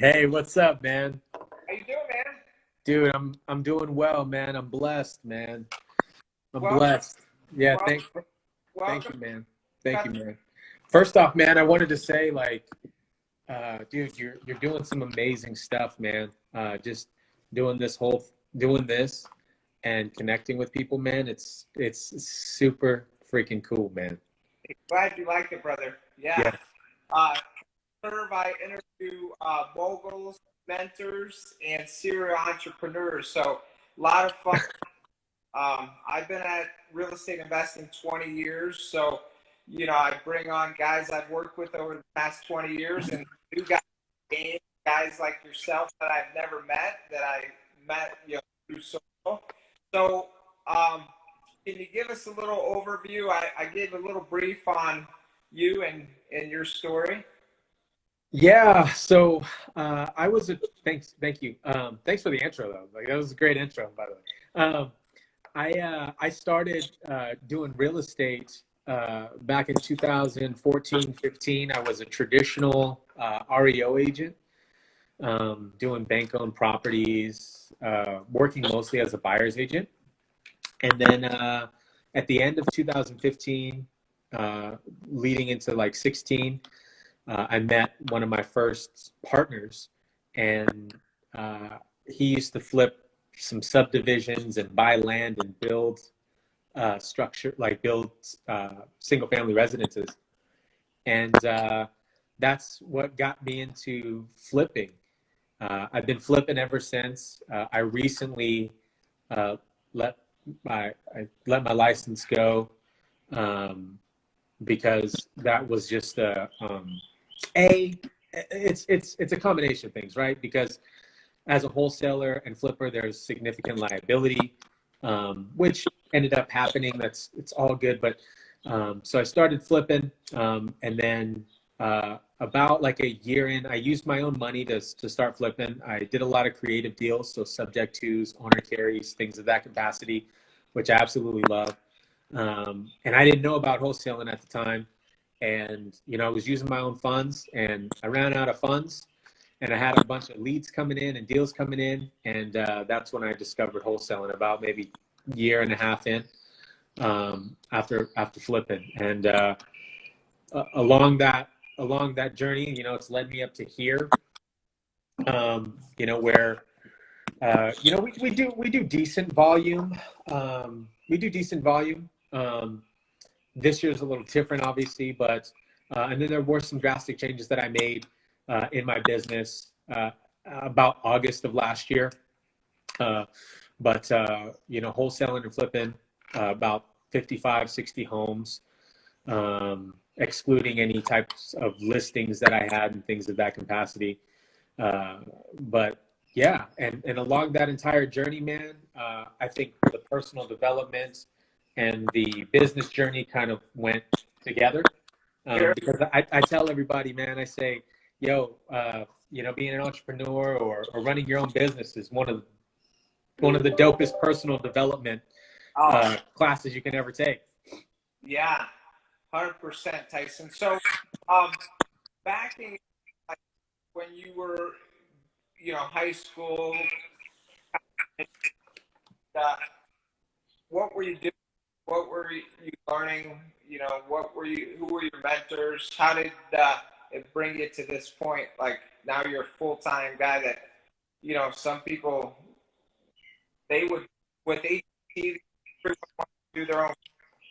Hey, what's up, man? How you doing, man? Dude, I'm doing well, man. I'm blessed, man. I'm Welcome, blessed. Yeah, welcome, thank welcome. you, man. Thank you, man. First off, man, I wanted to say, like, dude, you're doing some amazing stuff, man. Just doing this and connecting with people, man. It's super freaking cool, man. Glad you like it, brother. Yeah. Yeah. Uh, I interview moguls, mentors, and serial entrepreneurs. So a lot of fun. I've been at real estate investing 20 years. So, I bring on guys I've worked with over the past 20 years and new guys like yourself that I've never met, that I met, through social. So, can you give us a little overview? I gave a little brief on you and your story. Yeah, so I was a thank you. Thanks for the intro though. Like that was a great intro, by the way. I started doing real estate back in 2014, 15. I was a traditional REO agent, doing bank-owned properties, working mostly as a buyer's agent. And then at the end of 2015, leading into like 16. I met one of my first partners, and he used to flip some subdivisions and buy land and build build single family residences. And that's what got me into flipping. I've been flipping ever since. I recently uh, let I let my license go because that was just it's a combination of things, right? Because as a wholesaler and flipper, there's significant liability, which ended up happening. It's all good, but so I started flipping, and then about like a year in, I used my own money to start flipping. I did a lot of creative deals, so subject tos, owner carries, things of that capacity, which I absolutely love. And I didn't know about wholesaling at the time. And, I was using my own funds and I ran out of funds and I had a bunch of leads coming in and deals coming in. And that's when I discovered wholesaling about maybe a year and a half in, after flipping. And along that journey, it's led me up to here, where, we do decent volume. We do decent volume. This year's a little different, obviously, but and then there were some drastic changes that I made in my business about August of last year. But wholesaling and flipping about 55, 60 homes, excluding any types of listings that I had and things of that capacity. But yeah, and along that entire journey, man, I think the personal development and the business journey kind of went together. Because I tell everybody, man, I say, yo, being an entrepreneur or running your own business is one of the dopest personal development classes you can ever take. Yeah, 100%, Tyson. So, back in like, when you were, high school, what were you doing? What were you learning? Who were your mentors? How did it bring you to this point? Like now you're a full-time guy that, some people, they would, with AT, do their own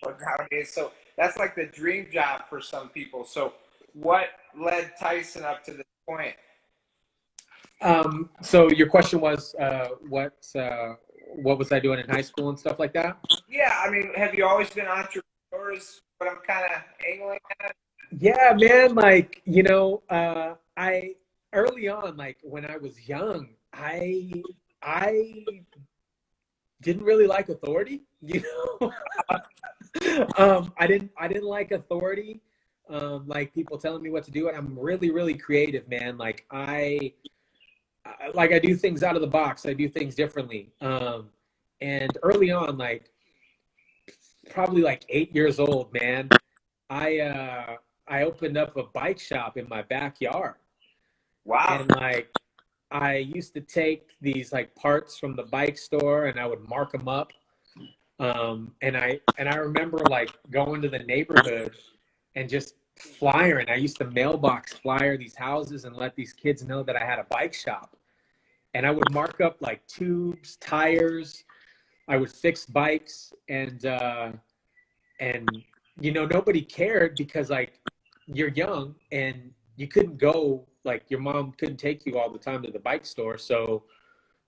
nowadays. So that's like the dream job for some people. So what led Tyson up to this point? So your question was, what was I doing in high school and stuff like that? Yeah, I mean, have you always been entrepreneurs? But I'm kind of angling at. Yeah, man. Like, I early on, like when I was young, I didn't really like authority, I didn't like authority, like people telling me what to do. And I'm really, really creative, man. Like I do things out of the box. I do things differently. And early on, like probably like 8 years old, man, I opened up a bike shop in my backyard, Wow. And like, I used to take these like parts from the bike store and I would mark them up. And I remember like going to the neighborhood and just flyering. I used to mailbox flyer these houses and let these kids know that I had a bike shop. And I would mark up like tubes, tires. I would fix bikes, and nobody cared because like you're young and you couldn't go, like your mom couldn't take you all the time to the bike store. So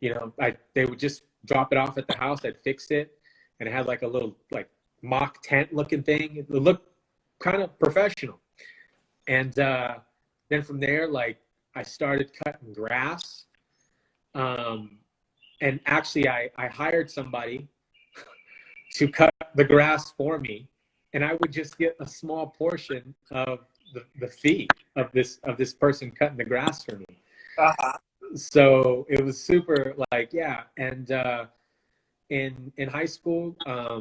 they would just drop it off at the house. I'd fix it, and it had like a little like mock tent looking thing. It looked kind of professional. And then from there, like I started cutting grass. And actually, I hired somebody to cut the grass for me, and I would just get a small portion of the fee of this person cutting the grass for me. Uh-huh. So it was super, like, yeah. And in high school, I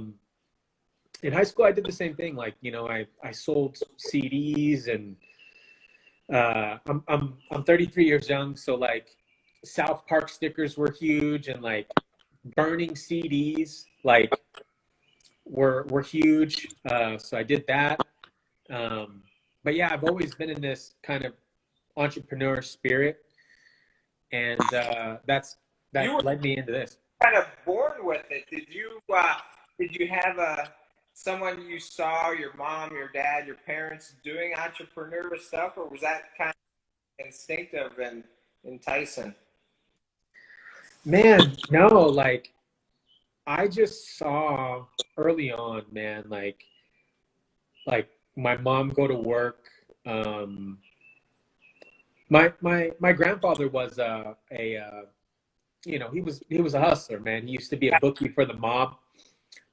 did the same thing. Like, I sold CDs, and I'm 33 years young, so like South Park stickers were huge, and like burning CDs like were huge. So I did that. But yeah, I've always been in this kind of entrepreneur spirit, and You were that led me into this. kind of born with it. Did you have someone you saw, your mom, your dad, your parents doing entrepreneur stuff, or was that kind of instinctive in Tyson? Man, no, like I just saw early on, man, like my mom go to work. My grandfather was he was a hustler, man. He used to be a bookie for the mob.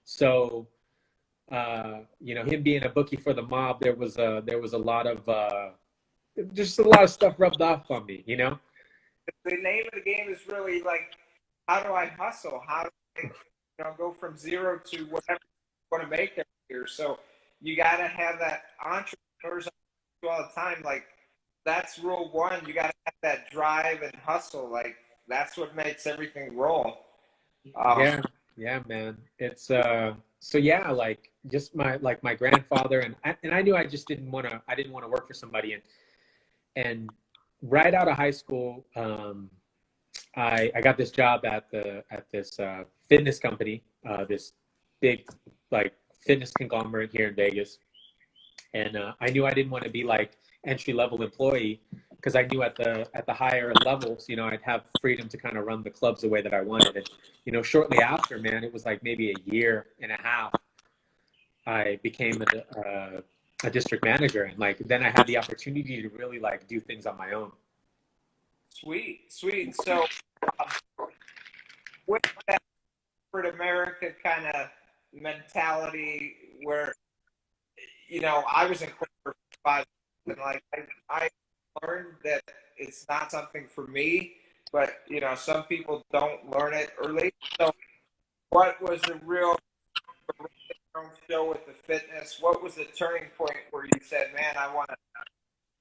So him being a bookie for the mob, there was a lot of just a lot of stuff rubbed off on me, The name of the game is really like, how do I hustle? How do I, go from zero to whatever you want to make every year? So you got to have that entrepreneurs all the time. Like that's rule one. You got to have that drive and hustle. Like that's what makes everything roll. Yeah, man. It's so yeah, like just my grandfather, and I knew I didn't want to work for somebody, and right out of high school, I got this job at this fitness company, this big like fitness conglomerate here in Vegas, and I knew I didn't want to be like entry level employee, because I knew at the higher levels, I'd have freedom to kind of run the clubs the way that I wanted. And shortly after, man, it was like maybe a year and a half, I became a district manager, and like then I had the opportunity to really like do things on my own. Sweet, sweet. So with that corporate America kind of mentality, where I was in corporate for 5 years, and like I learned that it's not something for me, but some people don't learn it early. So what was the real show with the fitness? What was the turning point where you said, man, I want to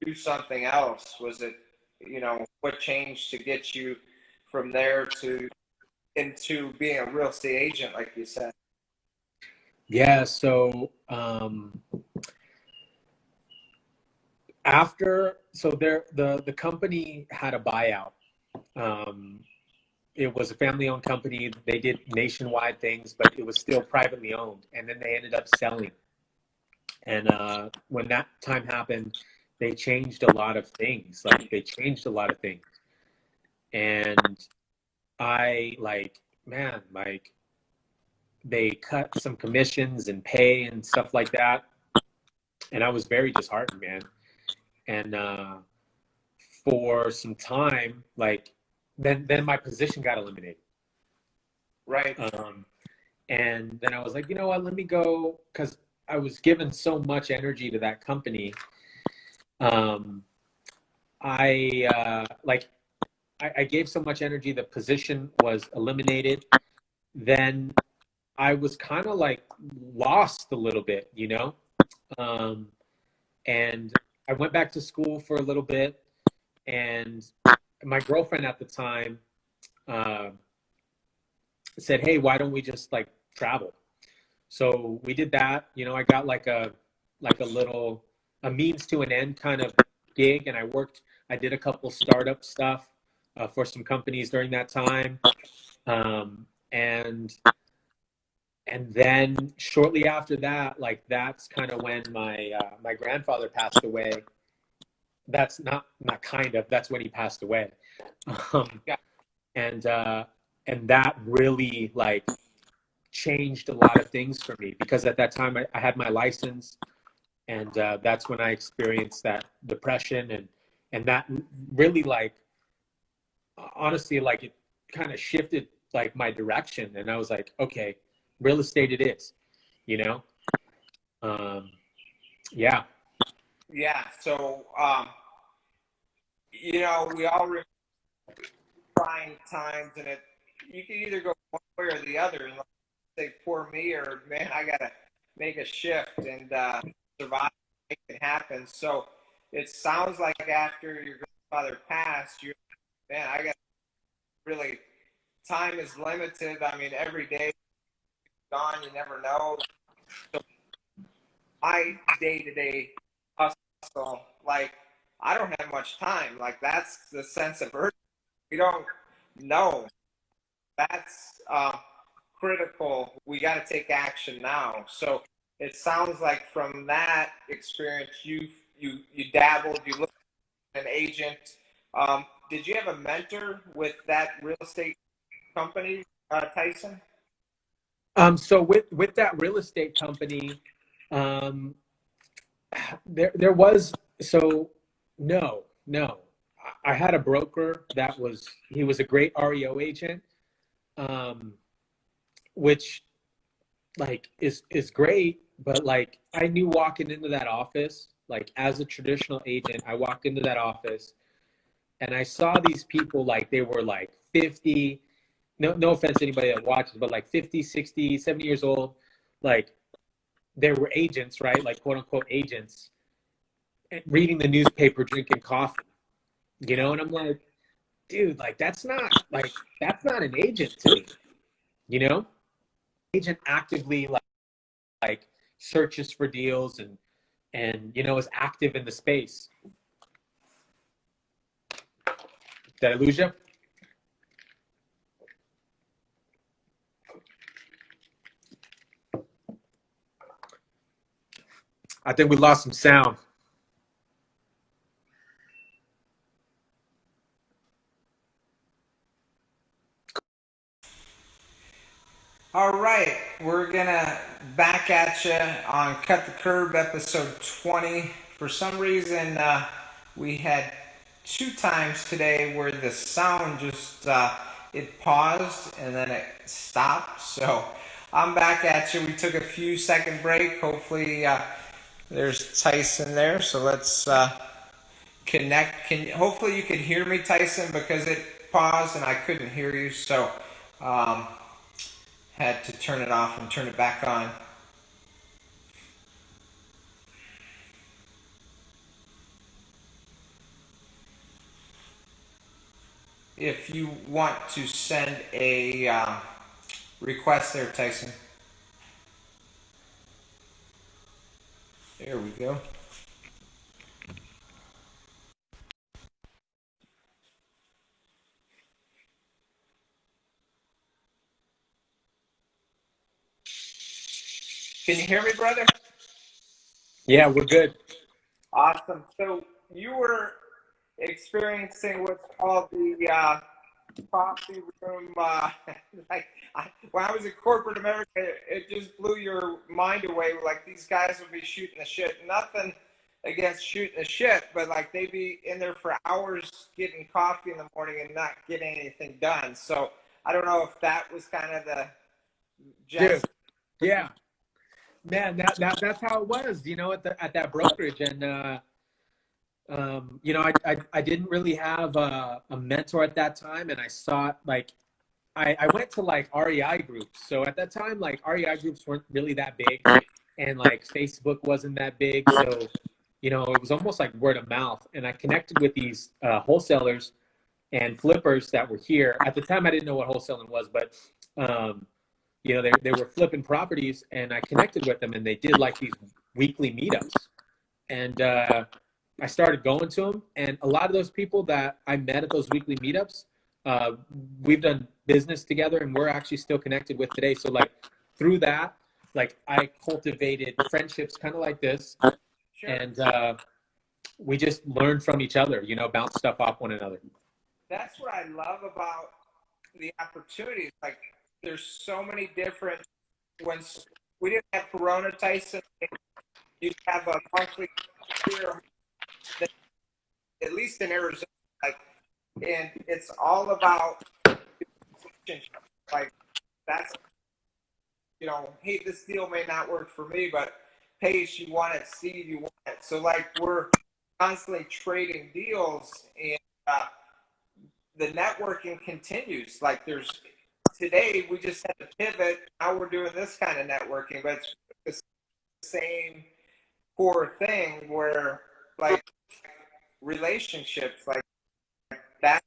do something else? Was it, what changed to get you from there to into being a real estate agent, like you said? Yeah, so the company had a buyout. It was a family-owned company. They did nationwide things, but it was still privately owned. And then they ended up selling. And when that time happened, they changed a lot of things. Like they changed a lot of things. And man, like they cut some commissions and pay and stuff like that. And I was very disheartened, man. And for some time, like then my position got eliminated. Right. And then I was like, you know what, let me go, because I was given so much energy to that company. I gave so much energy, the position was eliminated. Then I was kind of like lost a little bit, and I went back to school for a little bit, And my girlfriend at the time said, hey, why don't we just like travel? So we did that. You know, I got like a little a means to an end kind of gig, and I did a couple startup stuff for some companies during that time. And then shortly after that, like that's kind of when my grandfather passed away. That's not kind of, that's when he passed away. Yeah. And that really like changed a lot of things for me, because at that time I had my license, and that's when I experienced that depression, and that really like honestly like it kind of shifted like my direction, and I was like, okay, real estate it is, you know. Yeah. Yeah. So, you know, we all remember trying times, and you can either go one way or the other. And like, say, poor me, or man, I gotta make a shift and survive, make it happen. So it sounds like after your grandfather passed, you, man, I got really, time is limited. I mean, every day gone, you never know. So my day to day hustle, like I don't have much time. Like that's the sense of urgency. We don't know. That's critical. We got to take action now. So it sounds like from that experience, you dabbled, you looked at an agent. Did you have a mentor with that real estate company, Tyson? So with that real estate company, um, there was, so no, I had a broker that he was a great REO agent, um, which like is great, but like I knew walking into that office, like as a traditional agent, I walked into that office and I saw these people, like they were like 50, no offense to anybody that watches, but like 50, 60, 70 years old, like they were agents, right? Like quote unquote agents, reading the newspaper, drinking coffee, you know? And I'm like, dude, like that's not an agent to me, you know? Agent actively like searches for deals and you know is active in the space. Did I lose you? I think we lost some sound. All right, we're gonna back at you on Cut the Curb episode 20. For some reason, we had two times today where the sound just it paused and then it stopped. So I'm back at you. We took a few second break. Hopefully, there's Tyson there. So let's connect. Hopefully you can hear me, Tyson, because it paused and I couldn't hear you. So. Um, had to turn it off and turn it back on. If you want to send a request there, Tyson. There we go. Can you hear me, brother? Yeah, we're good. Awesome. So you were experiencing what's called the coffee room. Like when I was in corporate America, it just blew your mind away. Like these guys would be shooting the shit. Nothing against shooting the shit, but like they'd be in there for hours getting coffee in the morning and not getting anything done. So I don't know if that was kind of the Dude, gist. yeah. Man, that's how it was, you know, at that brokerage. And you know, I didn't really have a mentor at that time, and I saw like I went to like REI groups. So at that time, like REI groups weren't really that big, and like Facebook wasn't that big. So you know, it was almost like word of mouth. And I connected with these wholesalers and flippers that were here. At the time, I didn't know what wholesaling was, but you know, they were flipping properties, and I connected with them, and they did like these weekly meetups. And I started going to them, and a lot of those people that I met at those weekly meetups, we've done business together, and we're actually still connected with today. So like through that, like I cultivated friendships kind of like this, Sure. and we just learned from each other, you know, bounce stuff off one another. That's what I love about the opportunities. Like, there's so many different. When we didn't have Corona, Tyson, you have a monthly here, at least in Arizona, like, and it's all about like that's, you know, hey, this deal may not work for me, but Paige, you want it, Steve, you want it. So like we're constantly trading deals, and the networking continues. Like there's today we just had to pivot. Now we're doing this kind of networking, but it's the same core thing where like relationships like that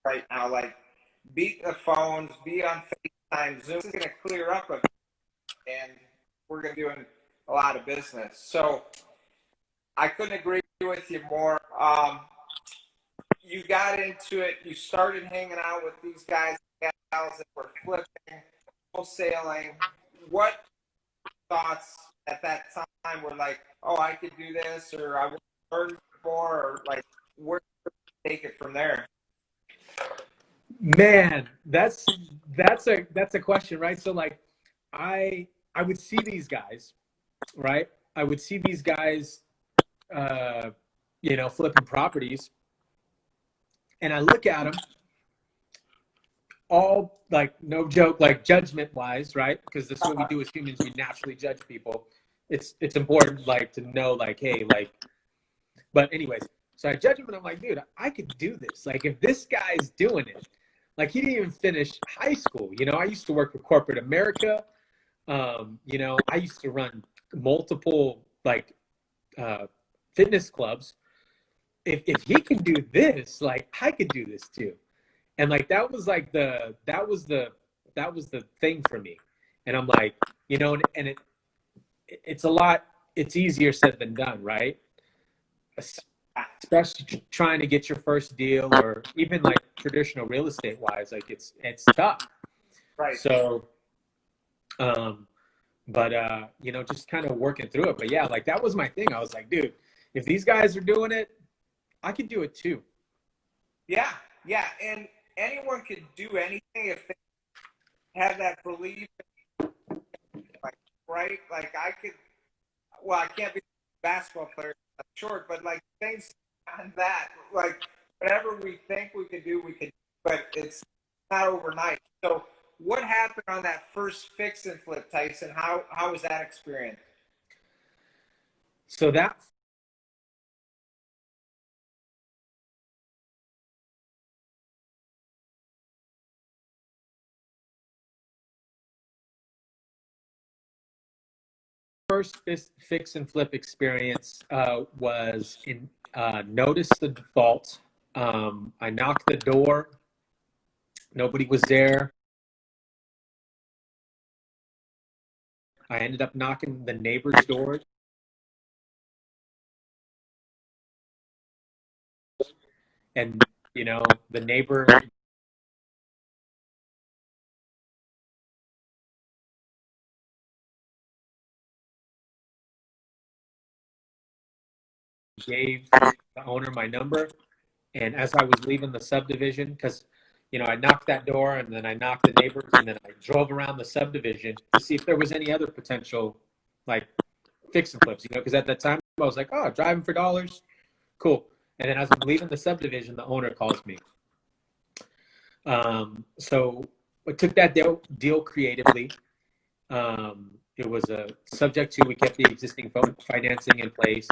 right now, like beat the phones, be on FaceTime, Zoom is going to clear up a bit, and we're going to be doing a lot of business. So I couldn't agree with you more. You got into it. You started hanging out with these guys and gals that were flipping, wholesaling. What thoughts at that time were like, oh, I could do this, or I want to learn more, or like, where do you take it from there? Man, that's a question, right? So like I would see these guys, right? I would see these guys you know, flipping properties, and I look at them all like, no joke, like judgment wise, right? Because this is what we do as humans, we naturally judge people. It's important like to know like, hey, like, but anyways, so I judge him and I'm like, dude, I could do this. Like if this guy's doing it, like he didn't even finish high school. You know, I used to work for corporate America. You know, I used to run multiple like fitness clubs. If he can do this, like I could do this too. And like that was like that was the thing for me. And I'm like, you know, and it's a lot, it's easier said than done, right? Especially trying to get your first deal, or even like traditional real estate wise, like it's tough. Right. So but you know, just kind of working through it. But yeah, like that was my thing. I was like, dude, if these guys are doing it, I could do it too. Yeah, yeah, and anyone could do anything if they have that belief, like, right? Like I could, well, I can't be a basketball player, I'm short, but like things on that, like whatever we think we could do, we could, but it's not overnight. So, what happened on that first fix and flip, Tyson? How was that experience? So that first fix and flip experience was in notice the default. I knocked the door. Nobody was there. I ended up knocking the neighbor's door, and you know, the neighbor gave the owner my number. And as I was leaving the subdivision, because you know, I knocked that door, and then I knocked the neighbors, and then I drove around the subdivision to see if there was any other potential like fix and flips, you know, because at that time I was like, oh, driving for dollars, cool. And then as I'm leaving the subdivision, the owner calls me. So I took that deal creatively. It was a subject to, we kept the existing financing in place,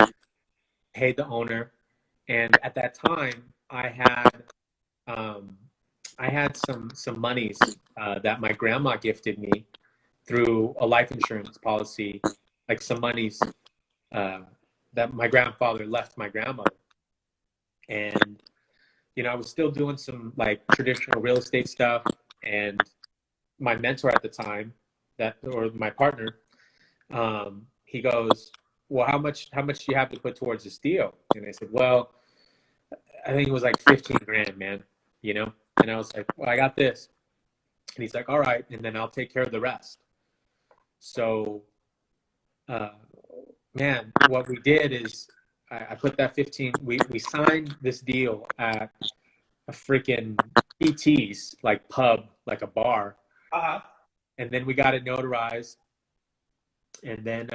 paid the owner, and at that time um, I had some monies that my grandma gifted me through a life insurance policy, like some monies that my grandfather left my grandmother. And, I was still doing some like traditional real estate stuff. And my mentor at the time, or my partner, he goes, well, how much do you have to put towards this deal? And I said, well, I think it was like 15 grand, man, And I was like, well, I got this. And he's like, all right. And then I'll take care of the rest. So, man, what we did is I put that 15, we signed this deal at a freaking PT's, like pub, like a bar. Uh-huh. And then we got it notarized. And then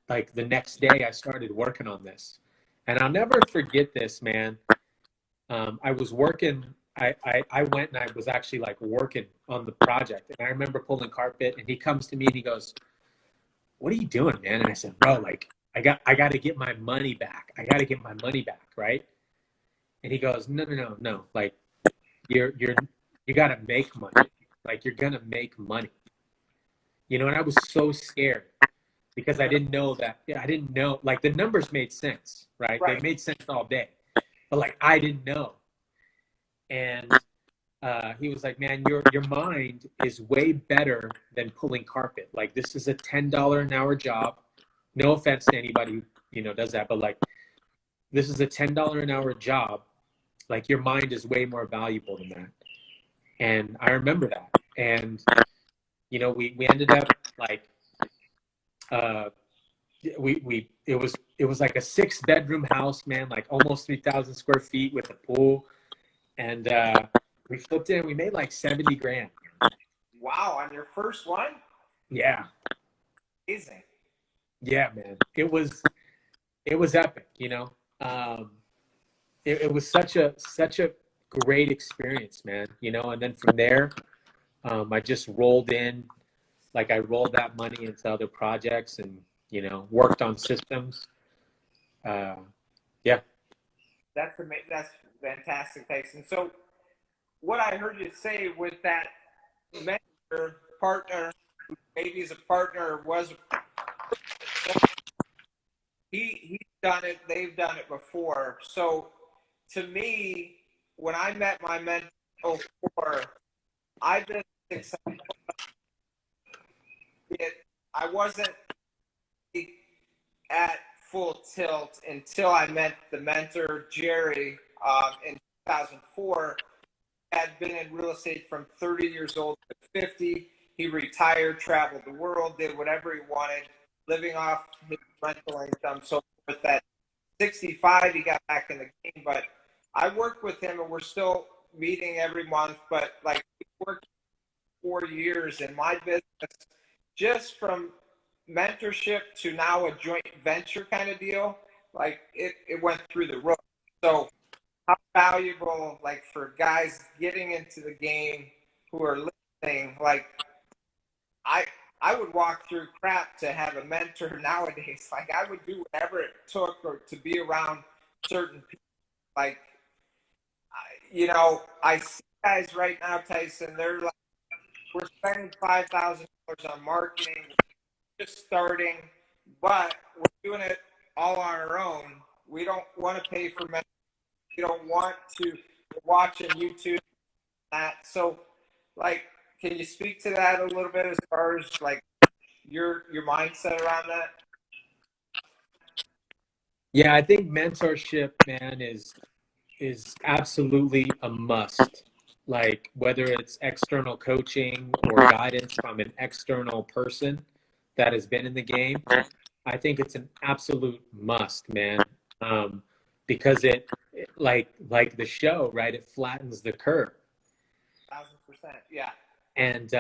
like the next day I started working on this. And I'll never forget this, man. I was working, I went and I was actually like working on the project. And I remember pulling carpet, and he comes to me and he goes, what are you doing, man? And I said, bro, like I got to get my money back. I got to get my money back. Right. And he goes, no. Like you got to make money. Like you're going to make money, and I was so scared because I didn't know that. Yeah. I didn't know, like the numbers made sense, right? They made sense all day, but like, I didn't know. And he was like, man, your mind is way better than pulling carpet. Like this is a $10 an hour job. No offense to anybody who, does that, but like, this is a $10 an hour job. Like your mind is way more valuable than that. And I remember that. And, we ended up like, it was like a 6-bedroom house, man, like almost 3,000 square feet with a pool. And, we flipped it and we made like 70 grand. Wow. On your first one? Yeah. Amazing. Yeah, man. It was epic, it was such a great experience, man, and then from there, I just rolled in, like I rolled that money into other projects and, worked on systems. Yeah. That's amazing. That's fantastic, Tyson. So what I heard you say with that mentor partner, maybe as a partner, was he's done it. They've done it before. So to me, when I met my mentor in 2004, I've been successful. I wasn't at full tilt until I met the mentor, Jerry, in 2004. Had been in real estate from 30 years old to 50. He retired, traveled the world, did whatever he wanted, living off his rental income. So with that 65, he got back in the game. But I worked with him, and we're still meeting every month. But like, we worked 4 years in my business, just from mentorship to now a joint venture kind of deal. Like it went through the roof. So how valuable, like for guys getting into the game who are listening, like I would walk through crap to have a mentor nowadays. Like I would do whatever it took or to be around certain people. Like, I see guys right now, Tyson, they're like, we're spending $5,000 on marketing, just starting, but we're doing it all on our own. We don't want to pay for mentors. We don't want to watch on YouTube. So, like, can you speak to that a little bit as far as like your mindset around that? Yeah, I think mentorship, man, is absolutely a must. Like whether it's external coaching or guidance from an external person that has been in the game, I think it's an absolute must, man. Because it like the show, right? It flattens the curve. 1,000%. Yeah. And